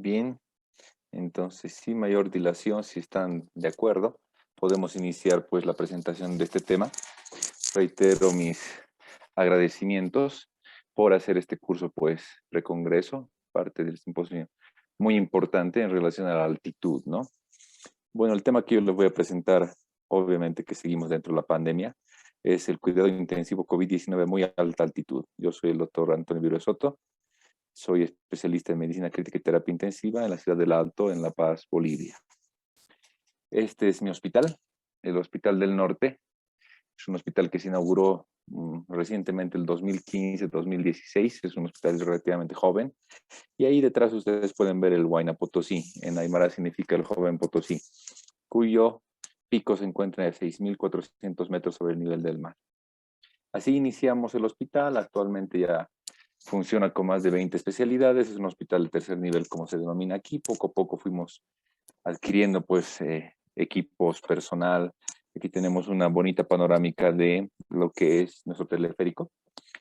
bien, entonces sin mayor dilación, si están de acuerdo, podemos iniciar pues la presentación de este tema. Reitero mis agradecimientos por hacer este curso pues precongreso, parte del simposio muy importante en relación a la altitud, ¿no? Bueno, el tema que yo les voy a presentar, obviamente que seguimos dentro de la pandemia, es el cuidado intensivo COVID-19 muy alta altitud. Yo soy el doctor Antonio Virué Soto. Soy especialista en medicina crítica y terapia intensiva en la ciudad del Alto, en La Paz, Bolivia. Este es mi hospital, el Hospital del Norte. Es un hospital que se inauguró recientemente el 2015-2016. Es un hospital relativamente joven. Y ahí detrás ustedes pueden ver el Huayna Potosí. En Aymara significa el joven Potosí, cuyo pico se encuentra a 6.400 metros sobre el nivel del mar. Así iniciamos el hospital. Actualmente ya funciona con más de 20 especialidades, es un hospital de tercer nivel, como se denomina aquí. Poco a poco fuimos adquiriendo pues equipos, personal. Aquí tenemos una bonita panorámica de lo que es nuestro teleférico.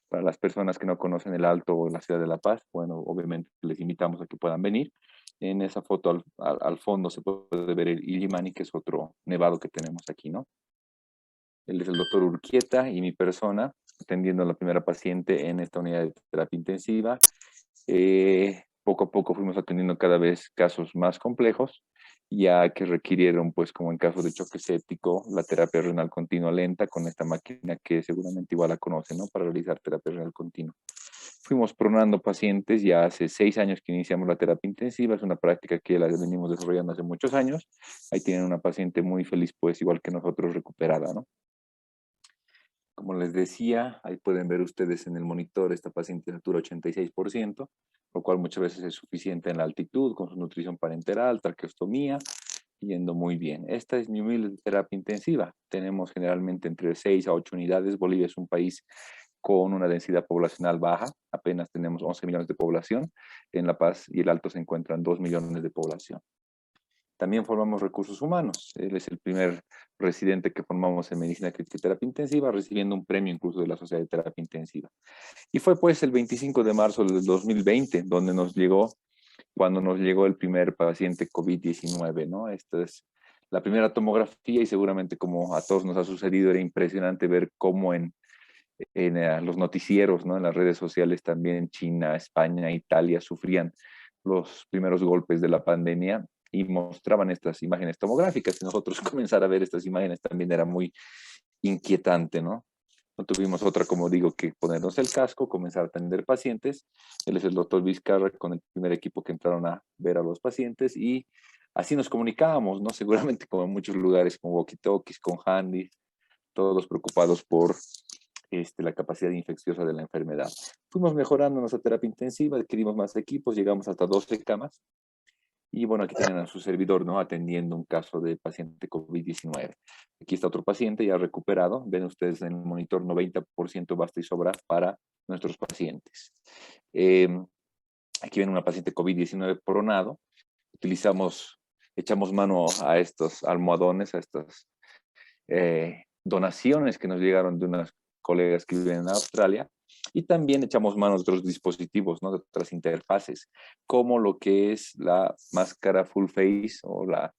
Para las personas que no conocen el Alto o la ciudad de La Paz, bueno, obviamente les invitamos a que puedan venir. En esa foto al fondo se puede ver el Illimani, que es otro nevado que tenemos aquí, ¿no? Él es el doctor Urquieta y mi persona, atendiendo a la primera paciente en esta unidad de terapia intensiva. Poco a poco fuimos atendiendo cada vez casos más complejos, ya que requirieron, pues como en caso de choque séptico, la terapia renal continua lenta con esta máquina que seguramente igual la conocen, ¿no? Para realizar terapia renal continua. Fuimos pronando pacientes, ya hace 6 años que iniciamos la terapia intensiva, es una práctica que la venimos desarrollando hace muchos años. Ahí tienen una paciente muy feliz, pues igual que nosotros, recuperada, ¿no? Como les decía, ahí pueden ver ustedes en el monitor esta paciente de altura 86%, lo cual muchas veces es suficiente en la altitud, con su nutrición parenteral, traqueostomía, yendo muy bien. Esta es mi humilde terapia intensiva. Tenemos generalmente entre 6 a 8 unidades. Bolivia es un país con una densidad poblacional baja, apenas tenemos 11 millones de población. En La Paz y el Alto se encuentran 2 millones de población. También formamos recursos humanos. Él es el primer residente que formamos en medicina crítica y terapia intensiva, recibiendo un premio incluso de la Sociedad de Terapia Intensiva. Y fue pues el 25 de marzo del 2020 donde cuando nos llegó el primer paciente COVID-19, ¿no? Esta es la primera tomografía y seguramente como a todos nos ha sucedido, era impresionante ver cómo en los noticieros, ¿no? En las redes sociales también China, España, Italia sufrían los primeros golpes de la pandemia y mostraban estas imágenes tomográficas. Y nosotros comenzar a ver estas imágenes también era muy inquietante, ¿no? No tuvimos otra, como digo, que ponernos el casco, comenzar a atender pacientes. Él es el doctor Vizcarra con el primer equipo que entraron a ver a los pacientes y así nos comunicábamos, ¿no? Seguramente como en muchos lugares, con walkie-talkies, con handy, todos preocupados por la capacidad infecciosa de la enfermedad. Fuimos mejorando nuestra terapia intensiva, adquirimos más equipos, llegamos hasta 12 camas. Y bueno, aquí tienen a su servidor, ¿no? Atendiendo un caso de paciente COVID-19. Aquí está otro paciente ya recuperado. Ven ustedes en el monitor 90% basta y sobra para nuestros pacientes. Eh, Aquí ven una paciente COVID-19 pronado. Echamos mano a estos almohadones, a estas donaciones que nos llegaron de unas colegas que viven en Australia. Y también echamos mano de otros dispositivos, ¿no? De otras interfaces, como lo que es la máscara full face o la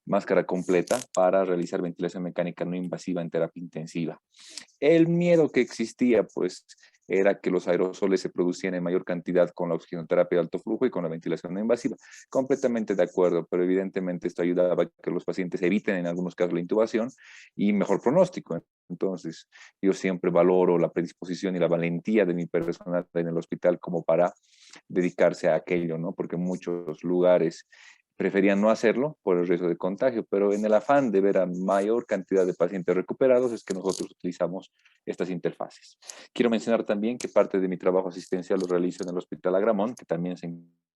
máscara completa para realizar ventilación mecánica no invasiva en terapia intensiva. El miedo que existía, pues, era que los aerosoles se producían en mayor cantidad con la oxigenoterapia de alto flujo y con la ventilación no invasiva. Completamente de acuerdo, pero evidentemente esto ayudaba a que los pacientes eviten en algunos casos la intubación y mejor pronóstico. Entonces, yo siempre valoro la predisposición y la valentía de mi personal en el hospital como para dedicarse a aquello, ¿no? Porque en muchos lugares preferían no hacerlo por el riesgo de contagio, pero en el afán de ver a mayor cantidad de pacientes recuperados es que nosotros utilizamos estas interfaces. Quiero mencionar también que parte de mi trabajo asistencial lo realizo en el Hospital Agramón, que también se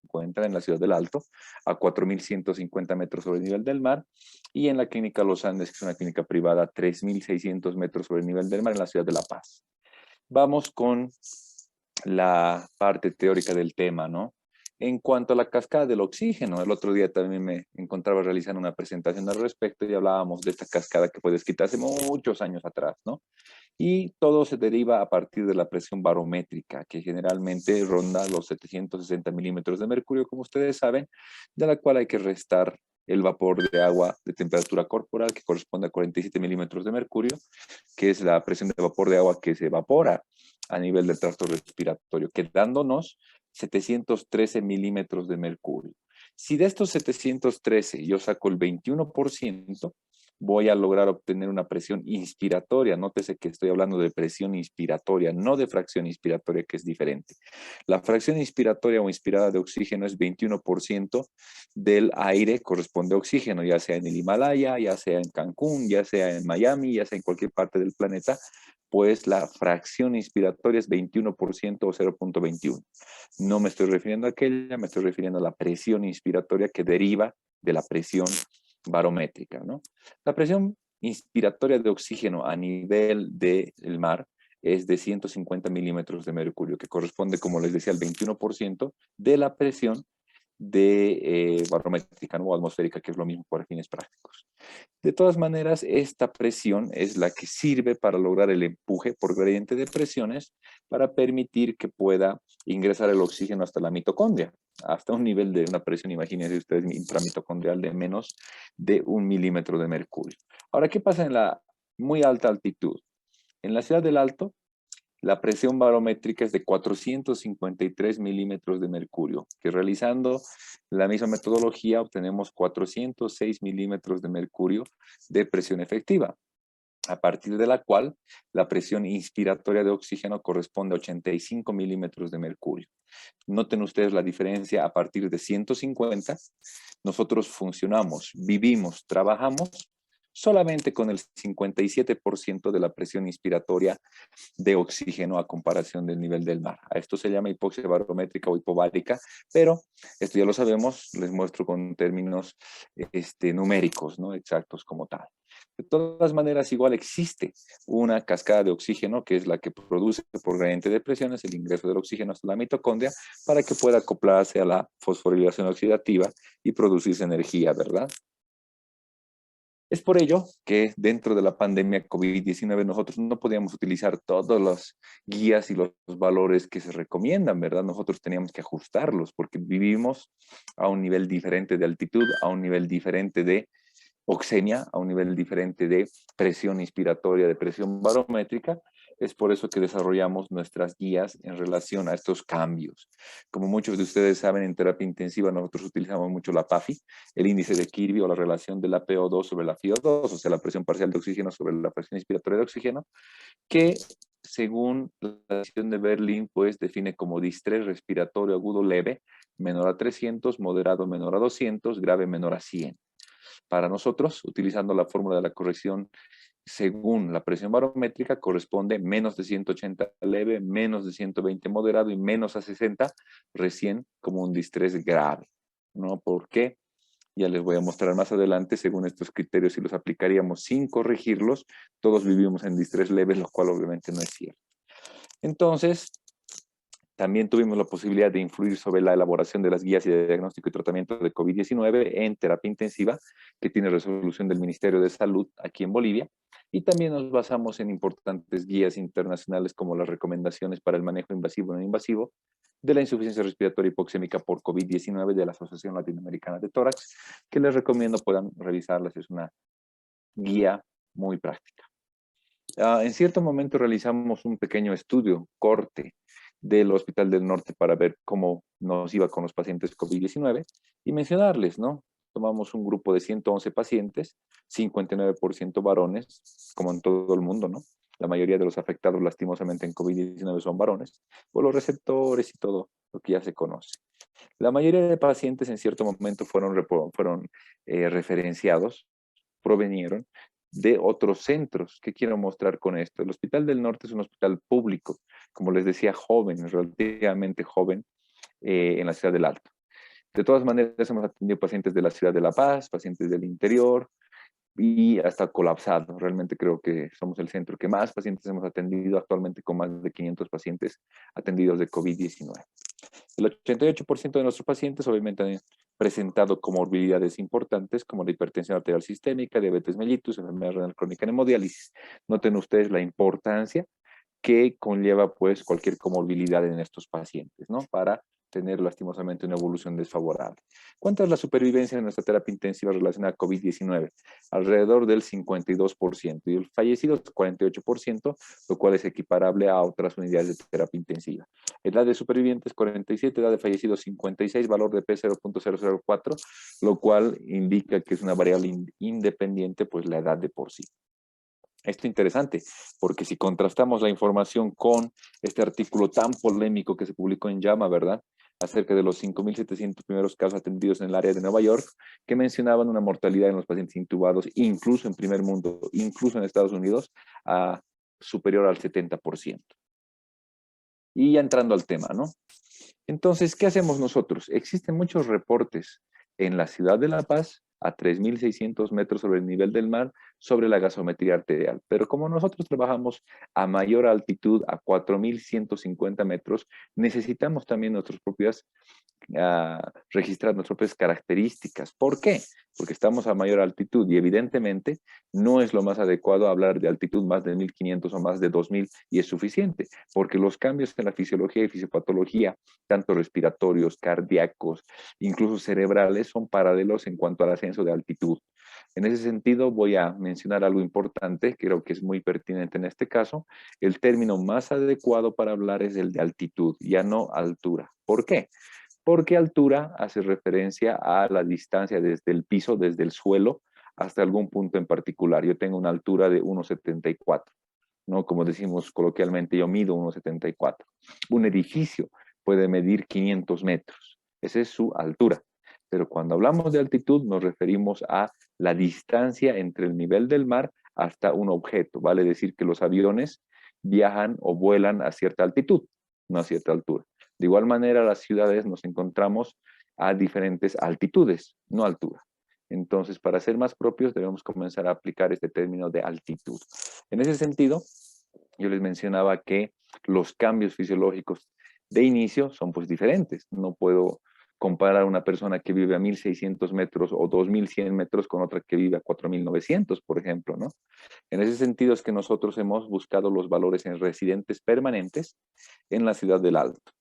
encuentra en la ciudad del Alto, a 4.150 metros sobre el nivel del mar, y en la Clínica Los Andes, que es una clínica privada, a 3.600 metros sobre el nivel del mar en la ciudad de La Paz. Vamos con la parte teórica del tema, ¿no? En cuanto a la cascada del oxígeno, el otro día también me encontraba realizando una presentación al respecto y hablábamos de esta cascada que fue descrita hace muchos años atrás, ¿no? Y todo se deriva a partir de la presión barométrica, que generalmente ronda los 760 milímetros de mercurio, como ustedes saben, de la cual hay que restar el vapor de agua de temperatura corporal, que corresponde a 47 milímetros de mercurio, que es la presión de vapor de agua que se evapora a nivel del tracto respiratorio, quedándonos 713 milímetros de mercurio. Si de estos 713 yo saco el 21%, voy a lograr obtener una presión inspiratoria. Nótese que estoy hablando de presión inspiratoria, no de fracción inspiratoria, que es diferente. La fracción inspiratoria o inspirada de oxígeno es 21% del aire corresponde a oxígeno, ya sea en el Himalaya, ya sea en Cancún, ya sea en Miami, ya sea en cualquier parte del planeta, pues la fracción inspiratoria es 21% o 0.21. No me estoy refiriendo a aquella, me estoy refiriendo a la presión inspiratoria que deriva de la presión barométrica, ¿no? La presión inspiratoria de oxígeno a nivel del mar es de 150 milímetros de mercurio, que corresponde, como les decía, al 21% de la presión de barométrica, ¿no? O atmosférica, que es lo mismo para fines prácticos. De todas maneras, esta presión es la que sirve para lograr el empuje por gradiente de presiones para permitir que pueda ingresar el oxígeno hasta la mitocondria, hasta un nivel de una presión, imagínense ustedes, intramitocondrial de menos de 1 milímetro de mercurio. Ahora, ¿qué pasa en la muy alta altitud? En la ciudad del Alto, la presión barométrica es de 453 milímetros de mercurio, que realizando la misma metodología obtenemos 406 milímetros de mercurio de presión efectiva, a partir de la cual la presión inspiratoria de oxígeno corresponde a 85 milímetros de mercurio. Noten ustedes la diferencia a partir de 150. Nosotros funcionamos, vivimos, trabajamos solamente con el 57% de la presión inspiratoria de oxígeno a comparación del nivel del mar. A esto se llama hipoxia barométrica o hipobárica, pero esto ya lo sabemos, les muestro con términos numéricos, ¿no? Exactos como tal. De todas maneras, igual existe una cascada de oxígeno, que es la que produce por gradiente de presiones el ingreso del oxígeno hasta la mitocondria para que pueda acoplarse a la fosforilación oxidativa y producirse energía, ¿verdad? Es por ello que dentro de la pandemia COVID-19 nosotros no podíamos utilizar todas las guías y los valores que se recomiendan, ¿verdad? Nosotros teníamos que ajustarlos porque vivimos a un nivel diferente de altitud, a un nivel diferente de oxemia, a un nivel diferente de presión inspiratoria, de presión barométrica. Es por eso que desarrollamos nuestras guías en relación a estos cambios. Como muchos de ustedes saben, en terapia intensiva nosotros utilizamos mucho la PAFI, el índice de Kirby o la relación de la PO2 sobre la FiO2, o sea, la presión parcial de oxígeno sobre la presión inspiratoria de oxígeno, que según la decisión de Berlín, pues define como distrés respiratorio agudo leve, menor a 300, moderado menor a 200, grave menor a 100. Para nosotros, utilizando la fórmula de la corrección según la presión barométrica, corresponde menos de 180 leve, menos de 120 moderado y menos a 60 recién como un distrés grave. ¿No? ¿Por qué? Ya les voy a mostrar más adelante, según estos criterios, si los aplicaríamos sin corregirlos, todos vivimos en distrés leve, lo cual obviamente no es cierto. Entonces, también tuvimos la posibilidad de influir sobre la elaboración de las guías de diagnóstico y tratamiento de COVID-19 en terapia intensiva, que tiene resolución del Ministerio de Salud aquí en Bolivia. Y también nos basamos en importantes guías internacionales como las recomendaciones para el manejo invasivo y no invasivo de la insuficiencia respiratoria hipoxémica por COVID-19 de la Asociación Latinoamericana de Tórax, que les recomiendo puedan revisarlas. Es una guía muy práctica. En cierto momento realizamos un pequeño estudio, corte, del Hospital del Norte para ver cómo nos iba con los pacientes COVID-19 y mencionarles, ¿no? Tomamos un grupo de 111 pacientes, 59% varones, como en todo el mundo, ¿no? La mayoría de los afectados lastimosamente en COVID-19 son varones, por los receptores y todo lo que ya se conoce. La mayoría de pacientes en cierto momento fueron referenciados, provenieron de otros centros. ¿Qué quiero mostrar con esto? El Hospital del Norte es un hospital público, como les decía, joven, relativamente joven, en la ciudad del Alto. De todas maneras, hemos atendido pacientes de la ciudad de La Paz, pacientes del interior y hasta colapsado. Realmente creo que somos el centro que más pacientes hemos atendido actualmente, con más de 500 pacientes atendidos de COVID-19. El 88% de nuestros pacientes obviamente han presentado comorbilidades importantes como la hipertensión arterial sistémica, diabetes mellitus, enfermedad renal crónica en hemodiálisis. Noten ustedes la importancia que conlleva pues cualquier comorbilidad en estos pacientes, ¿no? Para tener lastimosamente una evolución desfavorable. ¿Cuánta es la supervivencia de nuestra terapia intensiva relacionada a COVID-19? Alrededor del 52% y el fallecido es 48%, lo cual es equiparable a otras unidades de terapia intensiva. Edad de supervivientes 47, edad de fallecidos 56, valor de P 0.004, lo cual indica que es una variable independiente, pues la edad de por sí. Esto es interesante, porque si contrastamos la información con este artículo tan polémico que se publicó en JAMA, ¿verdad? Acerca de los 5.700 primeros casos atendidos en el área de Nueva York, que mencionaban una mortalidad en los pacientes intubados, incluso en primer mundo, incluso en Estados Unidos, superior al 70%. Y ya entrando al tema, ¿no? Entonces, ¿qué hacemos nosotros? Existen muchos reportes en la ciudad de La Paz, a 3.600 metros sobre el nivel del mar, sobre la gasometría arterial. Pero como nosotros trabajamos a mayor altitud, a 4.150 metros, necesitamos también nuestras propias registrar nuestras propias características. ¿Por qué? Porque estamos a mayor altitud y evidentemente no es lo más adecuado hablar de altitud más de 1.500 o más de 2.000 y es suficiente, porque los cambios en la fisiología y fisiopatología, tanto respiratorios, cardíacos, incluso cerebrales, son paralelos en cuanto al ascenso de altitud. En ese sentido, voy a mencionar algo importante, que creo que es muy pertinente en este caso. El término más adecuado para hablar es el de altitud, ya no altura. ¿Por qué? Porque altura hace referencia a la distancia desde el piso, desde el suelo, hasta algún punto en particular. Yo tengo una altura de 1,74, ¿no? Como decimos coloquialmente, yo mido 1,74. Un edificio puede medir 500 metros. Esa es su altura. Pero cuando hablamos de altitud nos referimos a la distancia entre el nivel del mar hasta un objeto. Vale decir que los aviones viajan o vuelan a cierta altitud, no a cierta altura. De igual manera, las ciudades nos encontramos a diferentes altitudes, no altura. Entonces, para ser más propios, debemos comenzar a aplicar este término de altitud. En ese sentido, yo les mencionaba que los cambios fisiológicos de inicio son pues diferentes. No puedo comparar a una persona que vive a 1.600 metros o 2.100 metros con otra que vive a 4.900, por ejemplo, ¿no? En ese sentido es que nosotros hemos buscado los valores en residentes permanentes en la ciudad del Alto.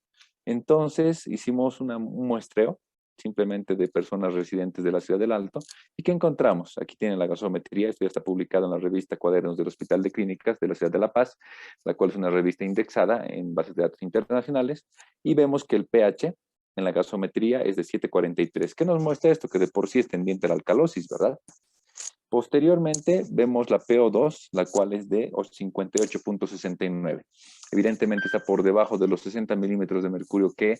Entonces hicimos un muestreo simplemente de personas residentes de la ciudad del Alto. ¿Y qué encontramos? Aquí tienen la gasometría, esto ya está publicado en la revista Cuadernos del Hospital de Clínicas de la ciudad de La Paz, la cual es una revista indexada en bases de datos internacionales, y vemos que el pH en la gasometría es de 7,43. ¿Qué nos muestra esto? Que de por sí es tendiente a la alcalosis, ¿verdad? Posteriormente vemos la PO2, la cual es de 58,69. Evidentemente está por debajo de los 60 milímetros de mercurio que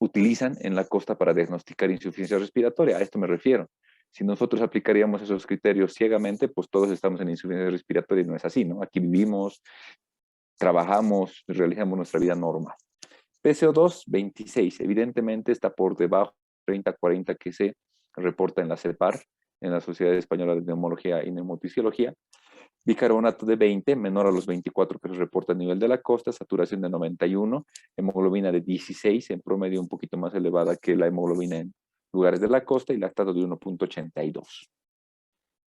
utilizan en la costa para diagnosticar insuficiencia respiratoria. A esto me refiero. Si nosotros aplicaríamos esos criterios ciegamente, pues todos estamos en insuficiencia respiratoria y no es así, ¿no? Aquí vivimos, trabajamos, realizamos nuestra vida normal. PCO2, 26. Evidentemente está por debajo de 30-40 que se reporta en la CEPAR, en la Sociedad Española de Neumología y Neumofisiología. Bicarbonato de 20, menor a los 24 que se reporta a nivel de la costa, saturación de 91, hemoglobina de 16, en promedio un poquito más elevada que la hemoglobina en lugares de la costa, y lactato de 1,82.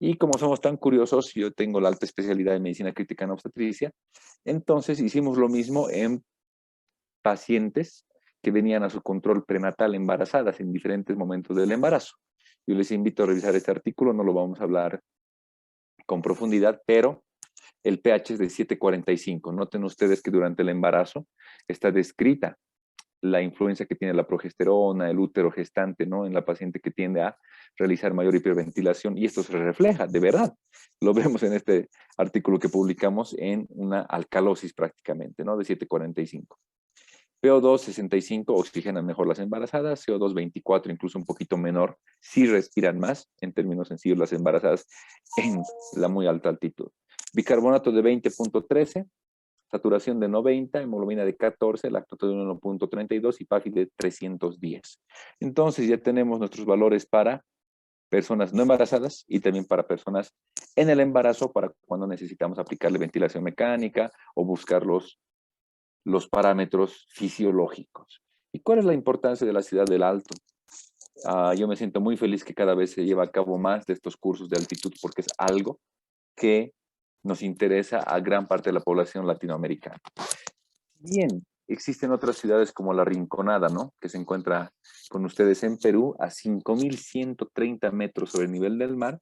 Y como somos tan curiosos, yo tengo la alta especialidad en medicina crítica en obstetricia, entonces hicimos lo mismo en pacientes que venían a su control prenatal embarazadas en diferentes momentos del embarazo. Yo les invito a revisar este artículo, no lo vamos a hablar con profundidad, pero el pH es de 7,45. Noten ustedes que durante el embarazo está descrita la influencia que tiene la progesterona, el útero gestante, ¿no? En la paciente que tiende a realizar mayor hiperventilación, y esto se refleja, de verdad. Lo vemos en este artículo que publicamos en una alcalosis prácticamente, ¿no? De 7,45. PO2 65, oxigenan mejor las embarazadas, CO2 24, incluso un poquito menor, sí respiran más, en términos sencillos, las embarazadas en la muy alta altitud. Bicarbonato de 20,13, saturación de 90, hemoglobina de 14, lactato de 1,32 y PAFI de 310. Entonces ya tenemos nuestros valores para personas no embarazadas y también para personas en el embarazo, para cuando necesitamos aplicarle ventilación mecánica o buscar los parámetros fisiológicos. ¿Y cuál es la importancia de la ciudad del Alto? Yo me siento muy feliz que cada vez se lleva a cabo más de estos cursos de altitud porque es algo que nos interesa a gran parte de la población latinoamericana. Bien, existen otras ciudades como La Rinconada, ¿no? Que se encuentra con ustedes en Perú a 5.130 metros sobre el nivel del mar,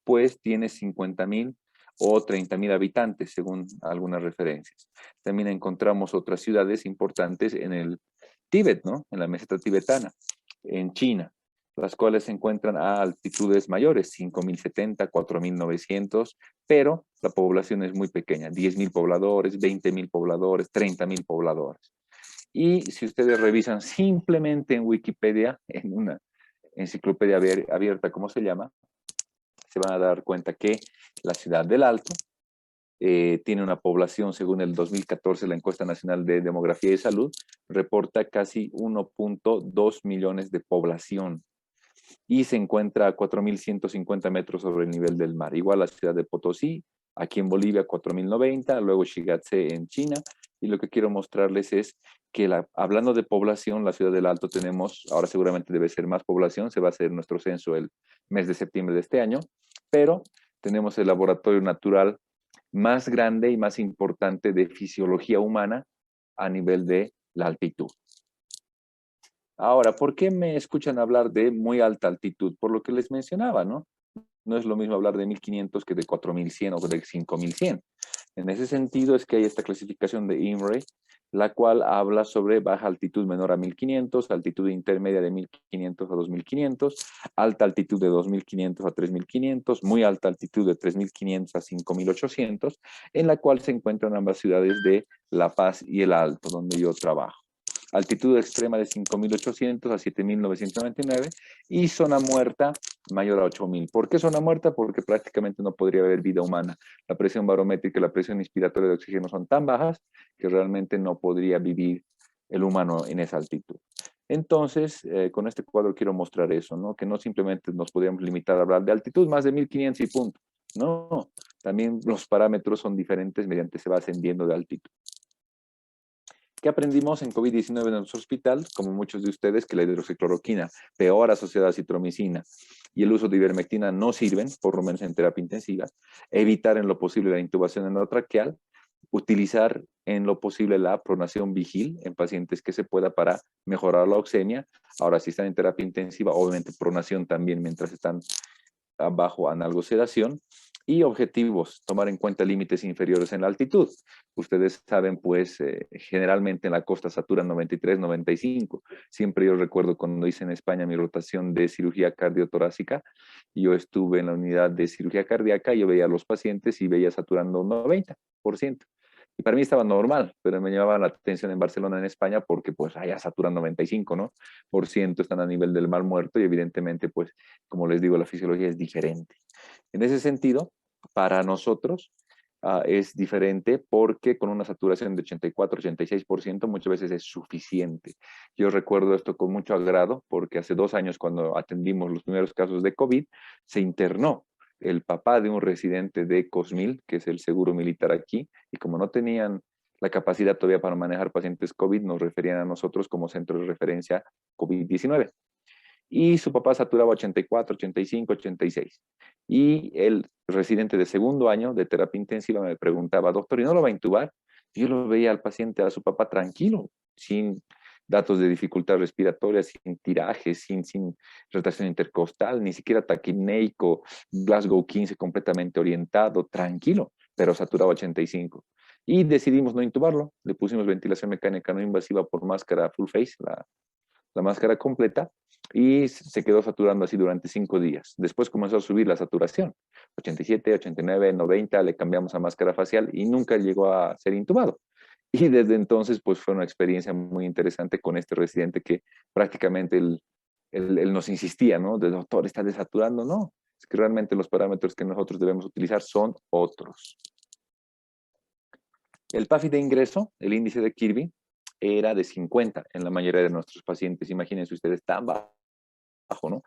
pues tiene 50.000 o 30.000 habitantes, según algunas referencias. También encontramos otras ciudades importantes en el Tíbet, ¿no? En la meseta tibetana, en China, las cuales se encuentran a altitudes mayores, 5.070, 4.900, pero la población es muy pequeña, 10.000 pobladores, 20.000 pobladores, 30.000 pobladores. Y si ustedes revisan simplemente en Wikipedia, en una enciclopedia abierta, ¿cómo se llama? Se van a dar cuenta que la ciudad del Alto tiene una población, según el 2014, la encuesta nacional de demografía y salud, reporta casi 1.2 millones de población y se encuentra a 4.150 metros sobre el nivel del mar. Igual la ciudad de Potosí, aquí en Bolivia 4.090, luego Shigatse en China. Y lo que quiero mostrarles es que hablando de población, la ciudad del Alto tenemos, ahora seguramente debe ser más población, se va a hacer nuestro censo el mes de septiembre de este año, pero tenemos el laboratorio natural más grande y más importante de fisiología humana a nivel de la altitud. Ahora, ¿por qué me escuchan hablar de muy alta altitud? Por lo que les mencionaba, ¿no? No es lo mismo hablar de 1.500 que de 4.100 o de 5.100. En ese sentido es que hay esta clasificación de IMRE, la cual habla sobre baja altitud menor a 1.500, altitud intermedia de 1.500 a 2.500, alta altitud de 2.500 a 3.500, muy alta altitud de 3.500 a 5.800, en la cual se encuentran ambas ciudades de La Paz y El Alto, donde yo trabajo. Altitud extrema de 5.800 a 7.999 y zona muerta mayor a 8.000. ¿Por qué zona muerta? Porque prácticamente no podría haber vida humana. La presión barométrica y la presión inspiratoria de oxígeno son tan bajas que realmente no podría vivir el humano en esa altitud. Entonces, con este cuadro quiero mostrar eso, ¿no? Que no simplemente nos podríamos limitar a hablar de altitud, más de 1.500 y punto. No, también los parámetros son diferentes mediante se va ascendiendo de altitud. ¿Qué aprendimos en COVID-19 en nuestro hospital? Como muchos de ustedes, que la hidroxicloroquina, peor asociada a citromicina, y el uso de ivermectina no sirven, por lo menos en terapia intensiva. Evitar en lo posible la intubación endotraqueal. Utilizar en lo posible la pronación vigil en pacientes que se pueda para mejorar la oxemia. Ahora, si están en terapia intensiva, obviamente pronación también mientras están bajo analgosedación. Y objetivos, tomar en cuenta límites inferiores en la altitud. Ustedes saben, pues, generalmente en la costa saturan 93, 95. Siempre yo recuerdo cuando hice en España mi rotación de cirugía cardiotorácica, yo estuve en la unidad de cirugía cardíaca, yo veía a los pacientes y veía saturando 90%. Y para mí estaba normal, pero me llamaba la atención en Barcelona, en España, porque pues allá saturan 95, ¿no? Por ciento están a nivel del mal muerto y evidentemente, pues, como les digo, la fisiología es diferente. En ese sentido, para nosotros es diferente porque con una saturación de 84, 86% muchas veces es suficiente. Yo recuerdo esto con mucho agrado porque hace 2 años cuando atendimos los primeros casos de COVID, se internó el papá de un residente de Cosmil, que es el seguro militar aquí, y como no tenían la capacidad todavía para manejar pacientes COVID, nos referían a nosotros como centro de referencia COVID-19. Y su papá saturaba 84, 85, 86. Y el residente de segundo año de terapia intensiva me preguntaba, doctor, ¿y no lo va a intubar? Yo lo veía al paciente, a su papá tranquilo, sin datos de dificultad respiratoria, sin tiraje, sin retracción intercostal, ni siquiera taquineico, Glasgow 15 completamente orientado, tranquilo, pero saturaba 85. Y decidimos no intubarlo, le pusimos ventilación mecánica no invasiva por máscara full face, la máscara completa, y se quedó saturando así durante 5 días. Después comenzó a subir la saturación, 87, 89, 90, le cambiamos a máscara facial y nunca llegó a ser intubado. Y desde entonces, pues fue una experiencia muy interesante con este residente que prácticamente él nos insistía, ¿no? De doctor, ¿está desaturando? No, es que realmente los parámetros que nosotros debemos utilizar son otros. El PAFI de ingreso, el índice de Kirby, era de 50 en la mayoría de nuestros pacientes. Imagínense ustedes tan bajo, ¿no?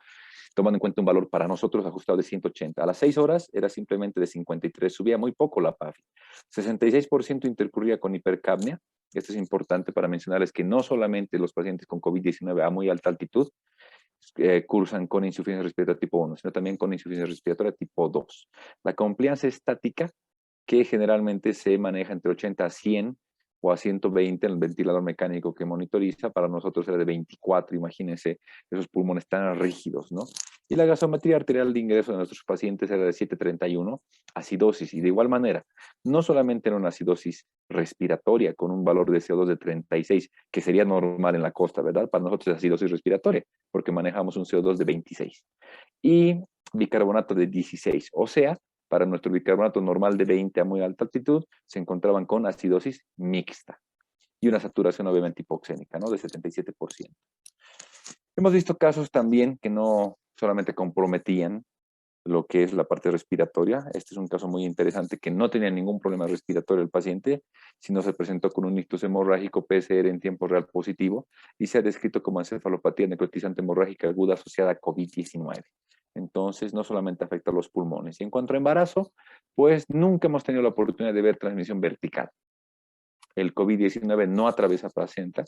Tomando en cuenta un valor para nosotros ajustado de 180. A las 6 horas era simplemente de 53, subía muy poco la PAFI. 66% intercurría con hipercapnia, Esto es importante para mencionarles que no solamente los pacientes con COVID-19 a muy alta altitud cursan con insuficiencia respiratoria tipo 1, sino también con insuficiencia respiratoria tipo 2. La compliance estática, que generalmente se maneja entre 80 a 100 o a 120 en el ventilador mecánico que monitoriza, para nosotros era de 24, imagínense esos pulmones tan rígidos, ¿no? Y la gasometría arterial de ingreso de nuestros pacientes era de 731, acidosis, y de igual manera, no solamente era una acidosis respiratoria con un valor de CO2 de 36, que sería normal en la costa, ¿verdad? Para nosotros es acidosis respiratoria, porque manejamos un CO2 de 26. Y bicarbonato de 16, o sea, para nuestro bicarbonato normal de 20 a muy alta altitud, se encontraban con acidosis mixta y una saturación obviamente hipoxémica, ¿no? De 77%. Hemos visto casos también que no solamente comprometían lo que es la parte respiratoria. Este es un caso muy interesante que no tenía ningún problema respiratorio el paciente, sino se presentó con un ictus hemorrágico PCR en tiempo real positivo y se ha descrito como encefalopatía necrotizante hemorrágica aguda asociada a COVID-19. Entonces, no solamente afecta a los pulmones. Y en cuanto a embarazo, pues nunca hemos tenido la oportunidad de ver transmisión vertical. El COVID-19 no atraviesa placenta.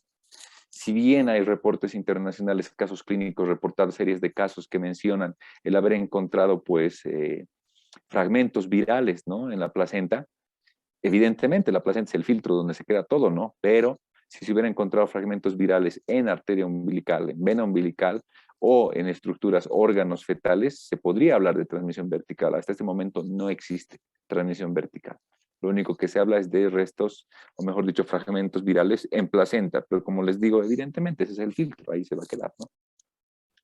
Si bien hay reportes internacionales, casos clínicos, reportados series de casos que mencionan el haber encontrado, pues, fragmentos virales, ¿no? En la placenta. Evidentemente, la placenta es el filtro donde se queda todo, ¿no? Pero si se hubiera encontrado fragmentos virales en arteria umbilical, en vena umbilical o en estructuras, órganos fetales, se podría hablar de transmisión vertical. Hasta este momento no existe transmisión vertical. Lo único que se habla es de restos, o mejor dicho, fragmentos virales en placenta. Pero como les digo, evidentemente ese es el filtro, ahí se va a quedar, ¿no?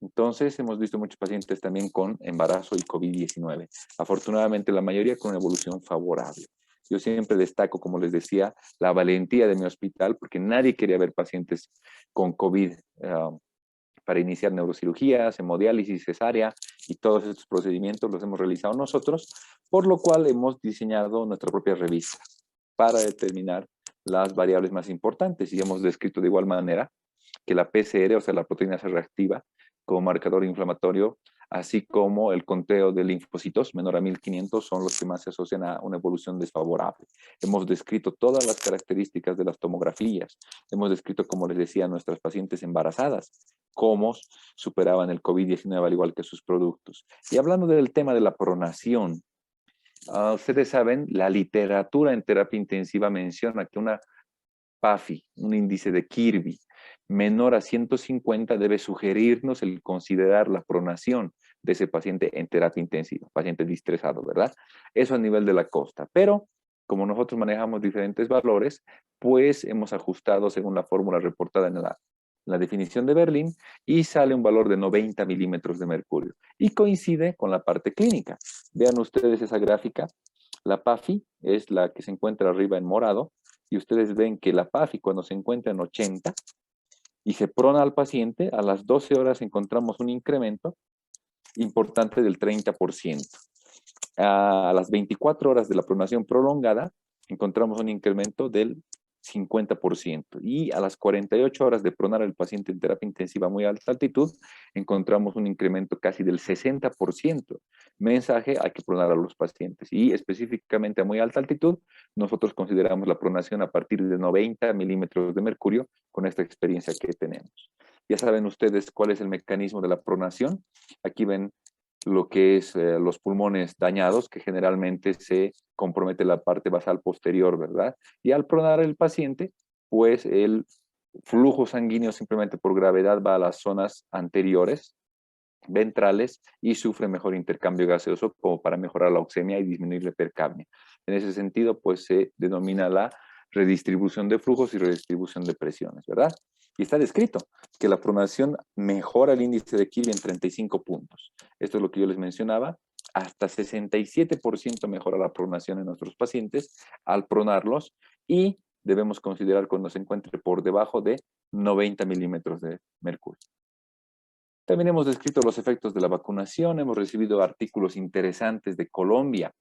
Entonces, hemos visto muchos pacientes también con embarazo y COVID-19. Afortunadamente, la mayoría con una evolución favorable. Yo siempre destaco, como les decía, la valentía de mi hospital, porque nadie quería ver pacientes con COVID para iniciar neurocirugías, hemodiálisis, cesárea, y todos estos procedimientos los hemos realizado nosotros, por lo cual hemos diseñado nuestra propia revista para determinar las variables más importantes y hemos descrito de igual manera que la PCR, o sea, la proteína C reactiva, como marcador inflamatorio, así como el conteo de linfocitos menor a 1500 son los que más se asocian a una evolución desfavorable. Hemos descrito todas las características de las tomografías. Hemos descrito, como les decía, a nuestras pacientes embarazadas, cómo superaban el COVID-19 al igual que sus productos. Y hablando del tema de la pronación, ustedes saben, la literatura en terapia intensiva menciona que una PAFI, un índice de Kirby, menor a 150 debe sugerirnos el considerar la pronación de ese paciente en terapia intensiva, paciente distresado, ¿verdad? Eso a nivel de la costa. Pero como nosotros manejamos diferentes valores, pues hemos ajustado según la fórmula reportada en la definición de Berlín y sale un valor de 90 milímetros de mercurio. Y coincide con la parte clínica. Vean ustedes esa gráfica. La PAFI es la que se encuentra arriba en morado y ustedes ven que la PAFI cuando se encuentra en 80 y se prona al paciente, a las 12 horas encontramos un incremento importante del 30%. A las 24 horas de la pronación prolongada encontramos un incremento del 50%. Y a las 48 horas de pronar al paciente en terapia intensiva a muy alta altitud, encontramos un incremento casi del 60%. Mensaje, hay que pronar a los pacientes. Y específicamente a muy alta altitud, nosotros consideramos la pronación a partir de 90 milímetros de mercurio con esta experiencia que tenemos. Ya saben ustedes cuál es el mecanismo de la pronación. Aquí ven lo que es los pulmones dañados, que generalmente se compromete la parte basal posterior, ¿verdad? Y al pronar el paciente, pues el flujo sanguíneo simplemente por gravedad va a las zonas anteriores, ventrales, y sufre mejor intercambio gaseoso como para mejorar la oxemia y disminuir la hipercapnia. En ese sentido, pues se denomina la redistribución de flujos y redistribución de presiones, ¿verdad? Y está descrito que la pronación mejora el índice de Kirby en 35 puntos. Esto es lo que yo les mencionaba. Hasta 67% mejora la pronación en nuestros pacientes al pronarlos y debemos considerar cuando se encuentre por debajo de 90 milímetros de mercurio. También hemos descrito los efectos de la vacunación, hemos recibido artículos interesantes de Colombia,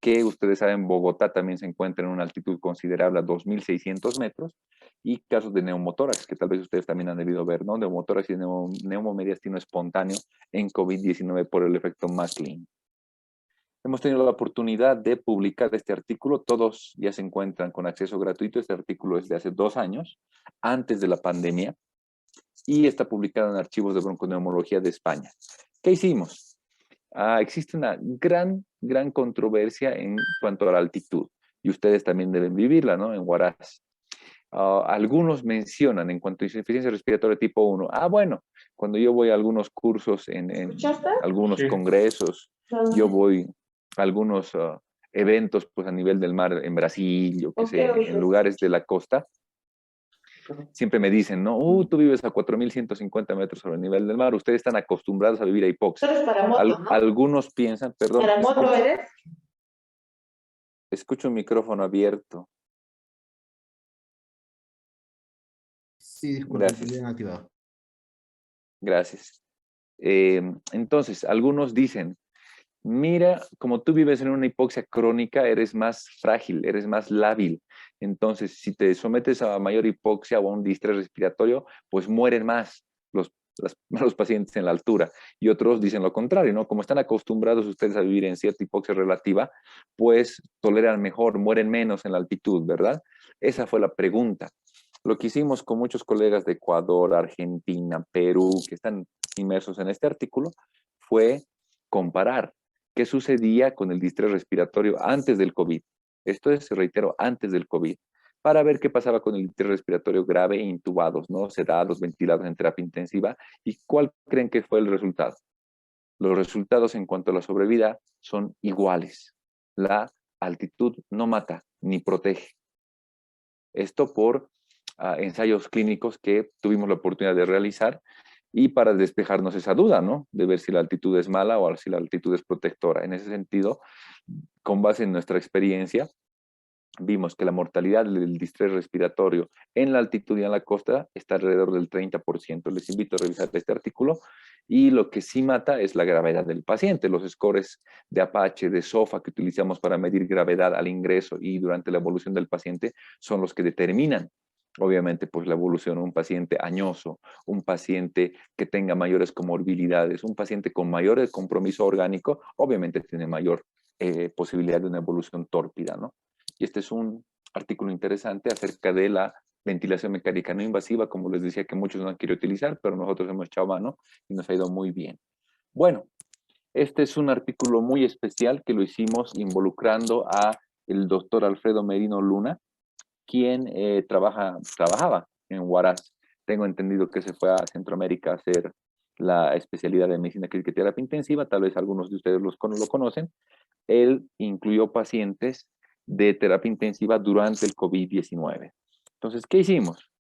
que ustedes saben, Bogotá también se encuentra en una altitud considerable a 2.600 metros, y casos de neumotórax, que tal vez ustedes también han debido ver, ¿no? Neumotórax y neumomediastino espontáneo en COVID-19 por el efecto McLean. Hemos tenido la oportunidad de publicar este artículo. Todos ya se encuentran con acceso gratuito. Este artículo es de hace 2 años, antes de la pandemia, y está publicado en archivos de bronconeumología de España. ¿Qué hicimos? Existe una gran controversia en cuanto a la altitud, y ustedes también deben vivirla, ¿no? En Huaraz. Algunos mencionan en cuanto a insuficiencia respiratoria tipo 1, bueno, cuando yo voy a algunos cursos en algunos congresos, yo voy a algunos eventos pues a nivel del mar en Brasil, yo qué sé, en lugares de la costa, siempre me dicen, ¿no? Tú vives a 4.150 metros sobre el nivel del mar, ustedes están acostumbrados a vivir a hipoxia. Para moto, ¿no? Algunos piensan, perdón, ¿Para moto eres? escucho un micrófono abierto. Sí, disculpe, Gracias. bien activado. Gracias. Entonces, algunos dicen, mira, como tú vives en una hipoxia crónica, eres más frágil, eres más lábil. Entonces, si te sometes a mayor hipoxia o a un distrés respiratorio, pues mueren más los pacientes en la altura. Y otros dicen lo contrario, ¿no? Como están acostumbrados ustedes a vivir en cierta hipoxia relativa, pues toleran mejor, mueren menos en la altitud, ¿verdad? Esa fue la pregunta. Lo que hicimos con muchos colegas de Ecuador, Argentina, Perú, que están inmersos en este artículo, fue comparar qué sucedía con el distrés respiratorio antes del COVID. Esto es, reitero, antes del COVID, para ver qué pasaba con el distrés respiratorio grave e intubados, ¿no? Sedados, ventilados en terapia intensiva, y cuál creen que fue el resultado. Los resultados en cuanto a la sobrevida son iguales. La altitud no mata ni protege. Esto por ensayos clínicos que tuvimos la oportunidad de realizar y para despejarnos esa duda, ¿no? De ver si la altitud es mala o si la altitud es protectora. En ese sentido, con base en nuestra experiencia, vimos que la mortalidad del distrés respiratorio en la altitud y en la costa está alrededor del 30%. Les invito a revisar este artículo, y lo que sí mata es la gravedad del paciente. Los scores de Apache, de SOFA que utilizamos para medir gravedad al ingreso y durante la evolución del paciente son los que determinan, obviamente, pues la evolución. Un paciente añoso, un paciente que tenga mayores comorbilidades, un paciente con mayor compromiso orgánico, obviamente tiene mayor posibilidad de una evolución tórpida, ¿no? Y este es un artículo interesante acerca de la ventilación mecánica no invasiva, como les decía, que muchos no han querido utilizar, pero nosotros hemos echado mano y nos ha ido muy bien. Bueno, este es un artículo muy especial que lo hicimos involucrando a el doctor Alfredo Merino Luna, quien trabajaba en Huaraz. Tengo entendido que se fue a Centroamérica a hacer la especialidad de medicina crítica y terapia intensiva, tal vez algunos de ustedes lo conocen. Él incluyó pacientes de terapia intensiva durante el COVID-19. Entonces, ¿qué hicimos?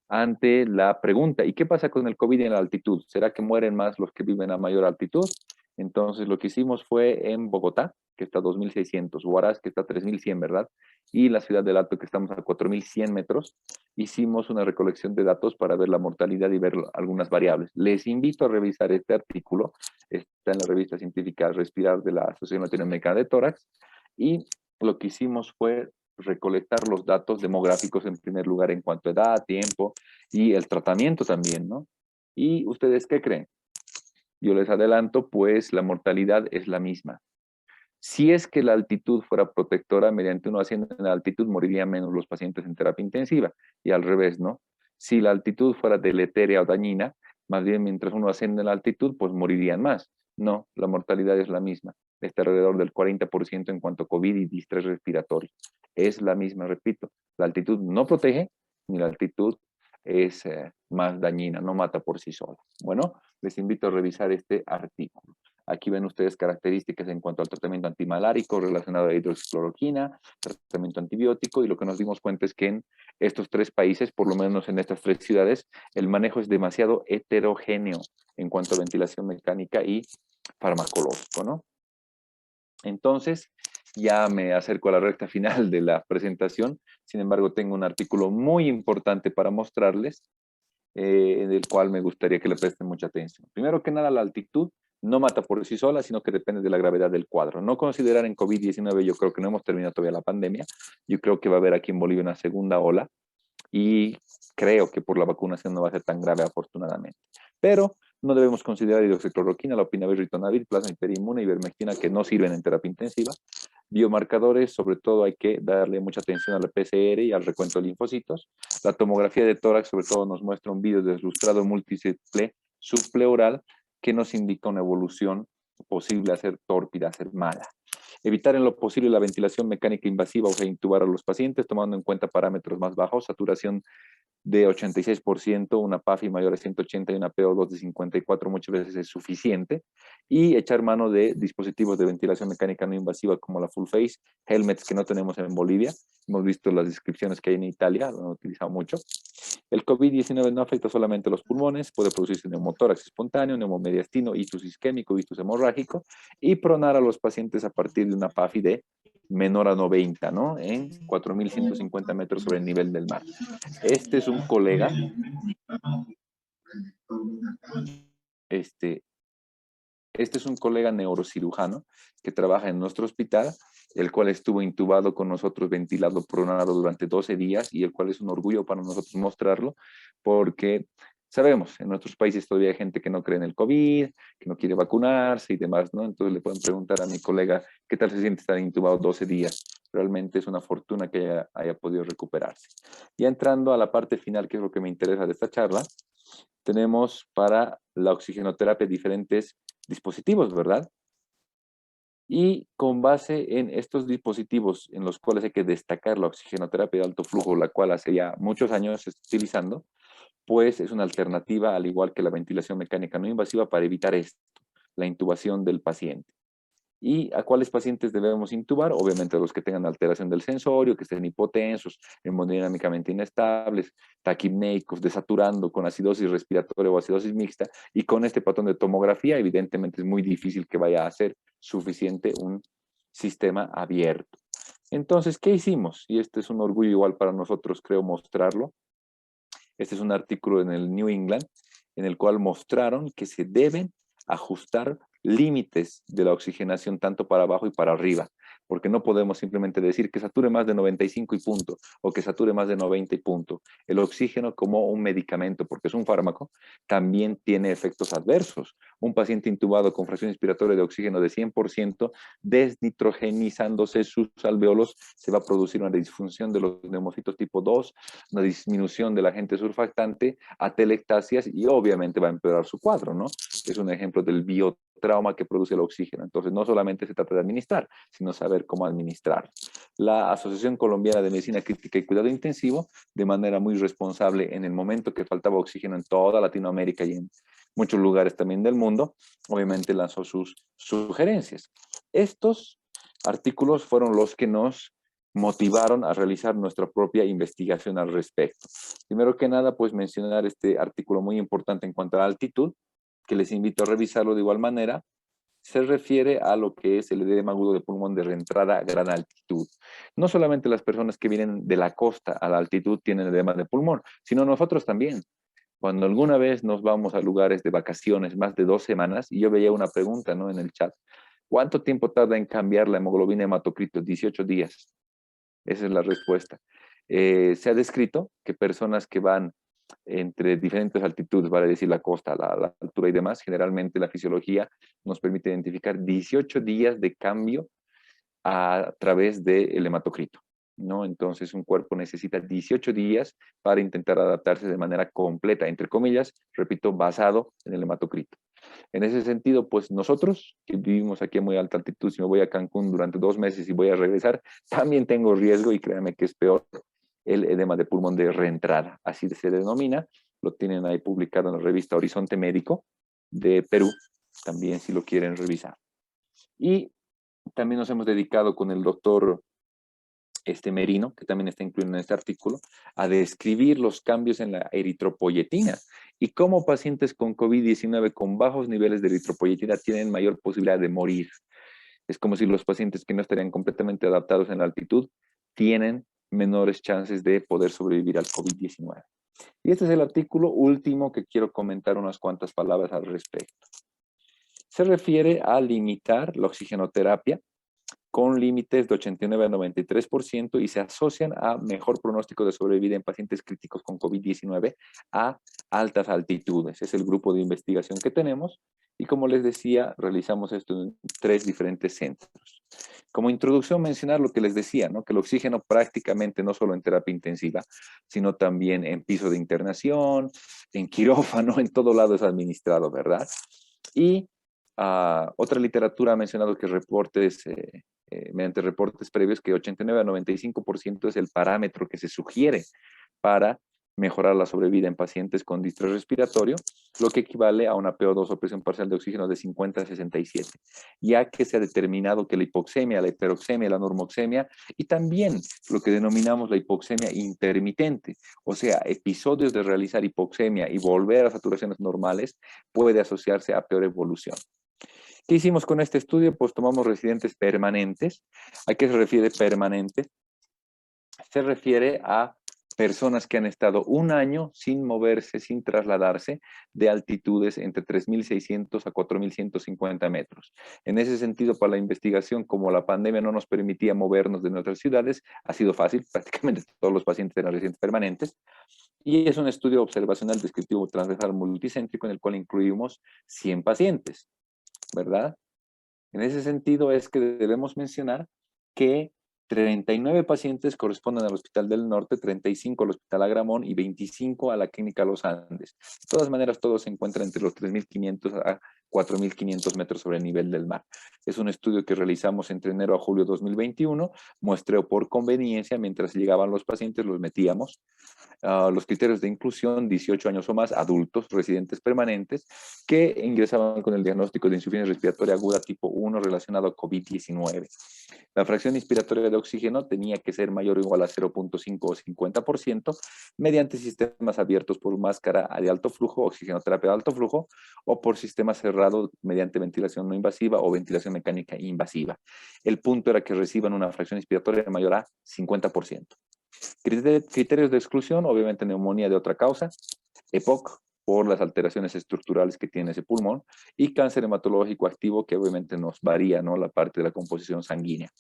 Ante la pregunta, ¿y qué pasa con el COVID en la altitud? ¿Será que mueren más los que viven a mayor altitud? Entonces, lo que hicimos fue en Bogotá, que está a 2.600, Huaraz, que está a 3.100, ¿verdad? Y la ciudad del Alto, que estamos a 4.100 metros, hicimos una recolección de datos para ver la mortalidad y ver algunas variables. Les invito a revisar este artículo, está en la revista científica Respirar de la Asociación Latinoamericana de Tórax, y lo que hicimos fue recolectar los datos demográficos en primer lugar en cuanto a edad, tiempo y el tratamiento también, ¿no? ¿Y ustedes qué creen? Yo les adelanto, pues la mortalidad es la misma. Si es que la altitud fuera protectora, mediante uno haciendo en la altitud morirían menos los pacientes en terapia intensiva, y al revés, ¿no? Si la altitud fuera deletérea o dañina, más bien mientras uno asciende en la altitud, pues morirían más. No, la mortalidad es la misma, está alrededor del 40% en cuanto a COVID y distrés respiratorio. Es la misma, repito, la altitud no protege, ni la altitud es más dañina, no mata por sí sola. Bueno, les invito a revisar este artículo. Aquí ven ustedes características en cuanto al tratamiento antimalárico relacionado a hidroxicloroquina, tratamiento antibiótico, y lo que nos dimos cuenta es que en estos 3 países, por lo menos en estas 3 ciudades, el manejo es demasiado heterogéneo en cuanto a ventilación mecánica y farmacológico, ¿no? Entonces, ya me acerco a la recta final de la presentación. Sin embargo, tengo un artículo muy importante para mostrarles, del cual me gustaría que le presten mucha atención. Primero que nada, la altitud no mata por sí sola, sino que depende de la gravedad del cuadro. No considerar en COVID-19, yo creo que no hemos terminado todavía la pandemia. Yo creo que va a haber aquí en Bolivia una segunda ola, y creo que por la vacunación no va a ser tan grave, afortunadamente. Pero No debemos considerar hidroxicloroquina, lopinavir, ritonavir, plasma hiperinmune, ivermectina, que no sirven en terapia intensiva. Biomarcadores, sobre todo hay que darle mucha atención a la PCR y al recuento de linfocitos. La tomografía de tórax, sobre todo, nos muestra un video deslustrado múltiple subpleural que nos indica una evolución posible a ser tórpida, a ser mala. Evitar en lo posible la ventilación mecánica invasiva, o sea, intubar a los pacientes, tomando en cuenta parámetros más bajos, saturación de 86%, una PAFI mayor a 180 y una PO2 de 54 muchas veces es suficiente, y echar mano de dispositivos de ventilación mecánica no invasiva como la full face, helmets que no tenemos en Bolivia, hemos visto las descripciones que hay en Italia, lo han utilizado mucho. El COVID-19 no afecta solamente los pulmones, puede producirse neumotórax espontáneo, neumomediastino, ictus isquémico, ictus hemorrágico, y pronar a los pacientes a partir de una PAFI de menor a 90, ¿no? En 4.150 metros sobre el nivel del mar. Este es un colega, este es un colega neurocirujano que trabaja en nuestro hospital, el cual estuvo intubado con nosotros, ventilado, pronado durante 12 días, y el cual es un orgullo para nosotros mostrarlo, porque sabemos, en nuestros países todavía hay gente que no cree en el COVID, que no quiere vacunarse y demás, ¿no? Entonces le pueden preguntar a mi colega, ¿qué tal se siente estar intubado 12 días? Realmente es una fortuna que haya podido recuperarse. Ya entrando a la parte final, que es lo que me interesa de esta charla, tenemos para la oxigenoterapia diferentes dispositivos, ¿verdad? Y con base en estos dispositivos en los cuales hay que destacar la oxigenoterapia de alto flujo, la cual hace ya muchos años se está utilizando, pues es una alternativa, al igual que la ventilación mecánica no invasiva, para evitar esto, la intubación del paciente. ¿Y a cuáles pacientes debemos intubar? Obviamente a los que tengan alteración del sensorio, que estén hipotensos, hemodinámicamente inestables, taquipnéicos, desaturando con acidosis respiratoria o acidosis mixta, y con este patrón de tomografía evidentemente es muy difícil que vaya a ser suficiente un sistema abierto. Entonces, ¿qué hicimos? Y este es un orgullo igual para nosotros, creo, mostrarlo. Este es un artículo en el New England en el cual mostraron que se deben ajustar límites de la oxigenación tanto para abajo y para arriba, porque no podemos simplemente decir que sature más de 95 y punto, o que sature más de 90 y punto. El oxígeno, como un medicamento, porque es un fármaco, también tiene efectos adversos. Un paciente intubado con fracción inspiratoria de oxígeno de 100%, desnitrogenizándose sus alveolos, se va a producir una disfunción de los neumocitos tipo 2, una disminución del agente surfactante, atelectasias, y obviamente va a empeorar su cuadro, ¿no? Es un ejemplo del biotrauma que produce el oxígeno. Entonces, no solamente se trata de administrar, sino saber cómo administrar. La Asociación Colombiana de Medicina Crítica y Cuidado Intensivo, de manera muy responsable, en el momento que faltaba oxígeno en toda Latinoamérica y en muchos lugares también del mundo, obviamente lanzó sus sugerencias. Estos artículos fueron los que nos motivaron a realizar nuestra propia investigación al respecto. Primero que nada, pues mencionar este artículo muy importante en cuanto a la altitud, que les invito a revisarlo de igual manera. Se refiere a lo que es el edema agudo de pulmón de reentrada a gran altitud. No solamente las personas que vienen de la costa a la altitud tienen edema de pulmón, sino nosotros también. Cuando alguna vez nos vamos a lugares de vacaciones, más de 2 semanas, y yo veía una pregunta, ¿no?, en el chat. ¿Cuánto tiempo tarda en cambiar la hemoglobina hematocrito? 18 días. Esa es la respuesta. Se ha descrito que personas que van entre diferentes altitudes, vale decir la costa, la altura y demás, generalmente la fisiología nos permite identificar 18 días de cambio a través del hematocrito, ¿no? Entonces un cuerpo necesita 18 días para intentar adaptarse de manera completa, entre comillas, repito, basado en el hematocrito. En ese sentido, pues nosotros que vivimos aquí a muy alta altitud, si me voy a Cancún durante 2 meses y voy a regresar, también tengo riesgo, y créanme que es peor, el edema de pulmón de reentrada, así se denomina. Lo tienen ahí publicado en la revista Horizonte Médico de Perú, también si lo quieren revisar. Y también nos hemos dedicado con el doctor Merino, que también está incluido en este artículo, a describir los cambios en la eritropoyetina y cómo pacientes con COVID-19 con bajos niveles de eritropoyetina tienen mayor posibilidad de morir. Es como si los pacientes que no estarían completamente adaptados en la altitud tienen menores chances de poder sobrevivir al COVID-19. Y este es el artículo último que quiero comentar unas cuantas palabras al respecto. Se refiere a limitar la oxigenoterapia con límites de 89 a 93% y se asocian a mejor pronóstico de sobrevida en pacientes críticos con COVID-19 a altas altitudes. Es el grupo de investigación que tenemos y como les decía, realizamos esto en 3 diferentes centros. Como introducción mencionar lo que les decía, ¿no? Que el oxígeno prácticamente no solo en terapia intensiva, sino también en piso de internación, en quirófano, en todo lado es administrado, ¿verdad? Y otra literatura ha mencionado que reportes, mediante reportes previos, que 89 a 95% es el parámetro que se sugiere para mejorar la sobrevida en pacientes con distrés respiratorio, lo que equivale a una PO2 o presión parcial de oxígeno de 50 a 67, ya que se ha determinado que la hipoxemia, la hiperoxemia, la normoxemia y también lo que denominamos la hipoxemia intermitente, o sea, episodios de realizar hipoxemia y volver a saturaciones normales, puede asociarse a peor evolución. ¿Qué hicimos con este estudio? Pues tomamos residentes permanentes. ¿A qué se refiere permanente? Se refiere a personas que han estado un año sin moverse, sin trasladarse de altitudes entre 3.600 a 4.150 metros. En ese sentido, para la investigación, como la pandemia no nos permitía movernos de nuestras ciudades, ha sido fácil, prácticamente todos los pacientes eran residentes permanentes, y es un estudio observacional descriptivo transversal multicéntrico en el cual incluimos 100 pacientes, ¿verdad? En ese sentido es que debemos mencionar que 39 pacientes corresponden al Hospital del Norte, 35 al Hospital Agramón y 25 a la Clínica Los Andes. De todas maneras, todos se encuentran entre los 3.500 a 4.500 metros sobre el nivel del mar. Es un estudio que realizamos entre enero a julio de 2021, muestreo por conveniencia, mientras llegaban los pacientes los metíamos. Los criterios de inclusión, 18 años o más, adultos, residentes permanentes, que ingresaban con el diagnóstico de insuficiencia respiratoria aguda tipo 1 relacionado a COVID-19. La fracción inspiratoria de oxígeno tenía que ser mayor o igual a 0.5 o 50% mediante sistemas abiertos por máscara de alto flujo, oxigenoterapia de alto flujo, o por sistema cerrado mediante ventilación no invasiva o ventilación mecánica invasiva. El punto era que reciban una fracción inspiratoria mayor a 50%. Criterios de exclusión, obviamente neumonía de otra causa, EPOC, por las alteraciones estructurales que tiene ese pulmón, y cáncer hematológico activo, que obviamente nos varía, ¿no? La parte de la composición sanguínea.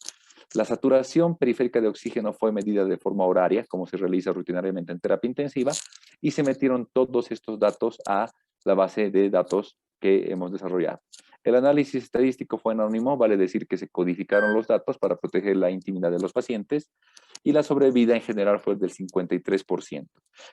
La saturación periférica de oxígeno fue medida de forma horaria, como se realiza rutinariamente en terapia intensiva, y se metieron todos estos datos a la base de datos que hemos desarrollado. El análisis estadístico fue anónimo, vale decir que se codificaron los datos para proteger la intimidad de los pacientes, y la sobrevida en general fue del 53%.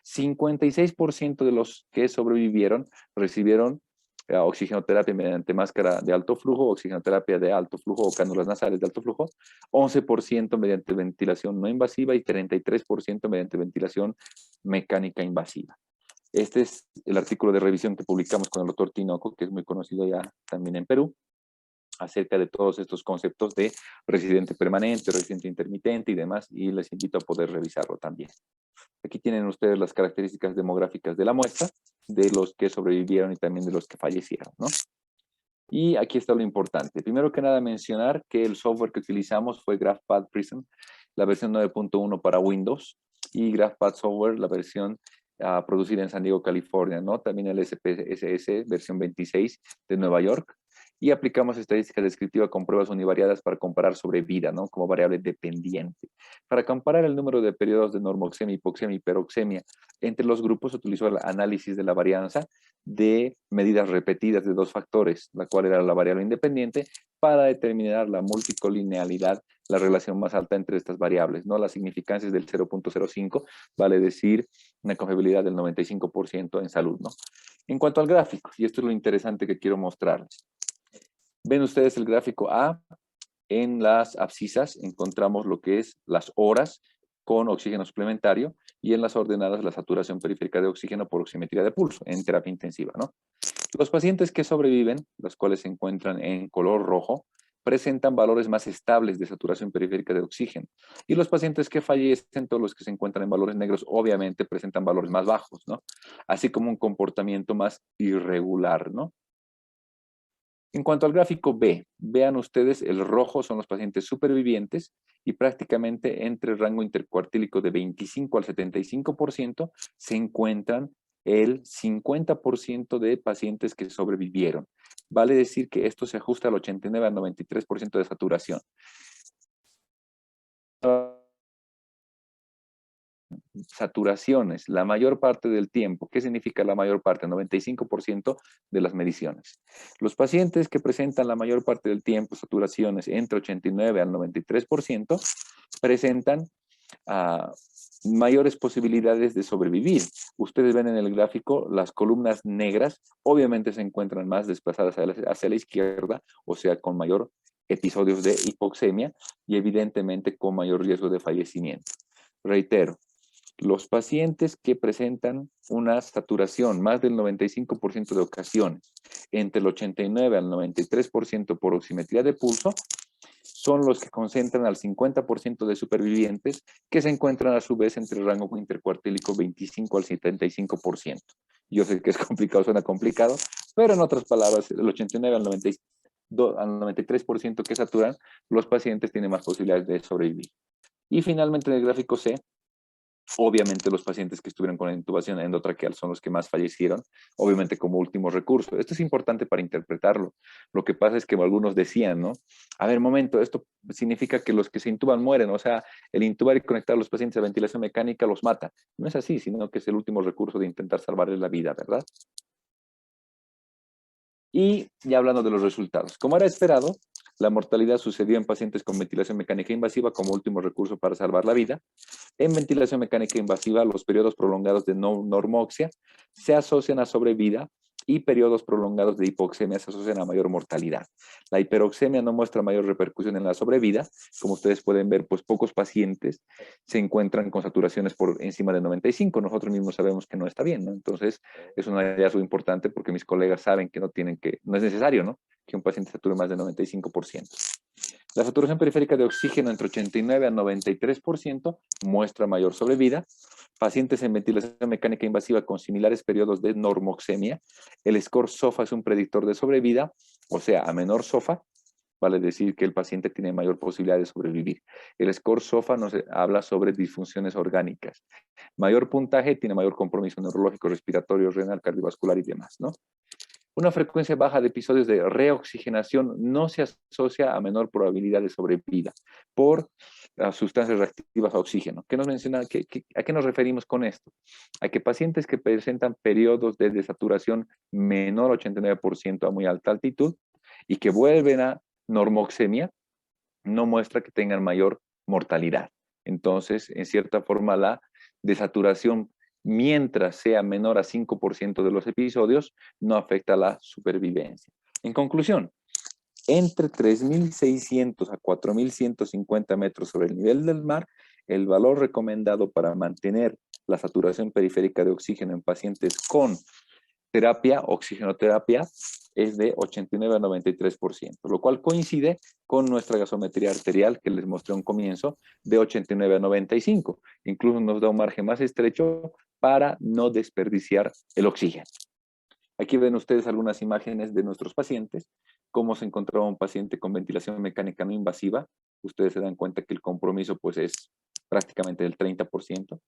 56% de los que sobrevivieron recibieron oxigenoterapia mediante máscara de alto flujo, oxigenoterapia de alto flujo o cánulas nasales de alto flujo, 11% mediante ventilación no invasiva y 33% mediante ventilación mecánica invasiva. Este es el artículo de revisión que publicamos con el doctor Tinoco, que es muy conocido ya también en Perú, acerca de todos estos conceptos de residente permanente, residente intermitente y demás, y les invito a poder revisarlo también. Aquí tienen ustedes las características demográficas de la muestra, de los que sobrevivieron y también de los que fallecieron, ¿no? Y aquí está lo importante. Primero que nada mencionar que el software que utilizamos fue GraphPad Prism, la versión 9.1 para Windows, y GraphPad Software, la versión producida en San Diego, California, ¿no? También el SPSS, versión 26 de Nueva York. Y aplicamos estadística descriptiva con pruebas univariadas para comparar sobrevida, ¿no? Como variable dependiente. Para comparar el número de periodos de normoxemia, hipoxemia y hiperoxemia entre los grupos, se utilizó el análisis de la varianza de medidas repetidas de 2 factores, la cual era la variable independiente, para determinar la multicolinealidad, la relación más alta entre estas variables, ¿no? La significancia es del 0.05, vale decir una confiabilidad del 95% en salud, ¿no? En cuanto al gráfico, y esto es lo interesante que quiero mostrarles. Ven ustedes el gráfico A, en las abscisas encontramos lo que es las horas con oxígeno suplementario y en las ordenadas la saturación periférica de oxígeno por oximetría de pulso en terapia intensiva, ¿no? Los pacientes que sobreviven, los cuales se encuentran en color rojo, presentan valores más estables de saturación periférica de oxígeno. Y los pacientes que fallecen, todos los que se encuentran en valores negros, obviamente presentan valores más bajos, ¿no? Así como un comportamiento más irregular, ¿no? En cuanto al gráfico B, vean ustedes, el rojo son los pacientes supervivientes y prácticamente entre el rango intercuartílico de 25 al 75% se encuentran el 50% de pacientes que sobrevivieron. Vale decir que esto se ajusta al 89 al 93% de saturación. saturaciones la mayor parte del tiempo. ¿Qué significa la mayor parte? 95% de las mediciones. Los pacientes que presentan la mayor parte del tiempo saturaciones entre 89 al 93% presentan mayores posibilidades de sobrevivir. Ustedes ven en el gráfico las columnas negras, obviamente se encuentran más desplazadas hacia la izquierda, o sea, con mayor episodios de hipoxemia y evidentemente con mayor riesgo de fallecimiento. Reitero, los pacientes que presentan una saturación más del 95% de ocasiones, entre el 89 al 93% por oximetría de pulso, son los que concentran al 50% de supervivientes, que se encuentran a su vez entre el rango intercuartílico 25 al 75%. Yo sé que es complicado, suena complicado, pero en otras palabras, el 89 al 93% que saturan, los pacientes tienen más posibilidades de sobrevivir. Y finalmente en el gráfico C, obviamente los pacientes que estuvieron con intubación endotraqueal son los que más fallecieron, obviamente como último recurso. Esto es importante para interpretarlo. Lo que pasa es que algunos decían, ¿no? A ver, momento, esto significa que los que se intuban mueren, o sea, el intubar y conectar a los pacientes a ventilación mecánica los mata. No es así, sino que es el último recurso de intentar salvarles la vida, ¿verdad? Y ya hablando de los resultados, como era esperado, la mortalidad sucedió en pacientes con ventilación mecánica invasiva como último recurso para salvar la vida. En ventilación mecánica invasiva, los periodos prolongados de normoxia se asocian a sobrevida y periodos prolongados de hipoxemia se asocian a mayor mortalidad. La hiperoxemia no muestra mayor repercusión en la sobrevida. Como ustedes pueden ver, pues pocos pacientes se encuentran con saturaciones por encima de 95. Nosotros mismos sabemos que no está bien, ¿no? Entonces, es un hallazgo importante porque mis colegas saben que no es necesario, ¿no? Que un paciente sature más de 95%. La saturación periférica de oxígeno entre 89 a 93% muestra mayor sobrevida. Pacientes en ventilación mecánica invasiva con similares periodos de normoxemia. El score SOFA es un predictor de sobrevida, o sea, a menor SOFA, vale decir que el paciente tiene mayor posibilidad de sobrevivir. El score SOFA nos habla sobre disfunciones orgánicas. Mayor puntaje tiene mayor compromiso neurológico, respiratorio, renal, cardiovascular y demás, ¿no? Una frecuencia baja de episodios de reoxigenación no se asocia a menor probabilidad de sobrevida por las sustancias reactivas a oxígeno. ¿Qué nos menciona? ¿A qué nos referimos con esto? A que pacientes que presentan periodos de desaturación menor 89% a muy alta altitud y que vuelven a normoxemia, no muestra que tengan mayor mortalidad. Entonces, en cierta forma, la desaturación, mientras sea menor a 5% de los episodios, no afecta la supervivencia. En conclusión, entre 3.600 a 4.150 metros sobre el nivel del mar, el valor recomendado para mantener la saturación periférica de oxígeno en pacientes con terapia, oxigenoterapia, es de 89 a 93%, lo cual coincide con nuestra gasometría arterial que les mostré a un comienzo de 89 a 95. Incluso nos da un margen más estrecho para no desperdiciar el oxígeno. Aquí ven ustedes algunas imágenes de nuestros pacientes, cómo se encontraba un paciente con ventilación mecánica no invasiva. Ustedes se dan cuenta que el compromiso pues es prácticamente del 30%.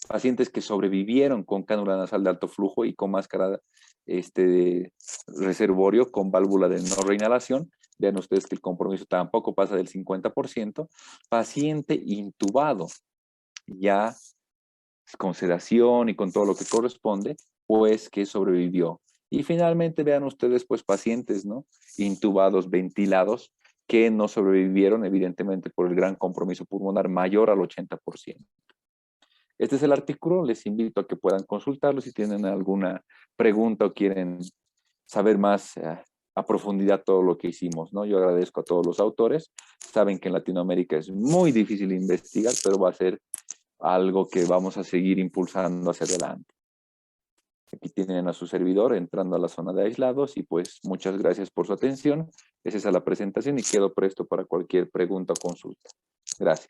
Pacientes que sobrevivieron con cánula nasal de alto flujo y con máscara de reservorio con válvula de no reinhalación. Vean ustedes que el compromiso tampoco pasa del 50%. Paciente intubado, ya con sedación y con todo lo que corresponde, pues que sobrevivió. Y finalmente vean ustedes pues pacientes, ¿no? Intubados, ventilados, que no sobrevivieron evidentemente por el gran compromiso pulmonar mayor al 80%. Este es el artículo, les invito a que puedan consultarlo si tienen alguna pregunta o quieren saber más a profundidad todo lo que hicimos, ¿no? Yo agradezco a todos los autores. Saben que en Latinoamérica es muy difícil investigar, pero va a ser algo que vamos a seguir impulsando hacia adelante. Aquí tienen a su servidor entrando a la zona de aislados y pues muchas gracias por su atención. Esa es la presentación y quedo presto para cualquier pregunta o consulta. Gracias.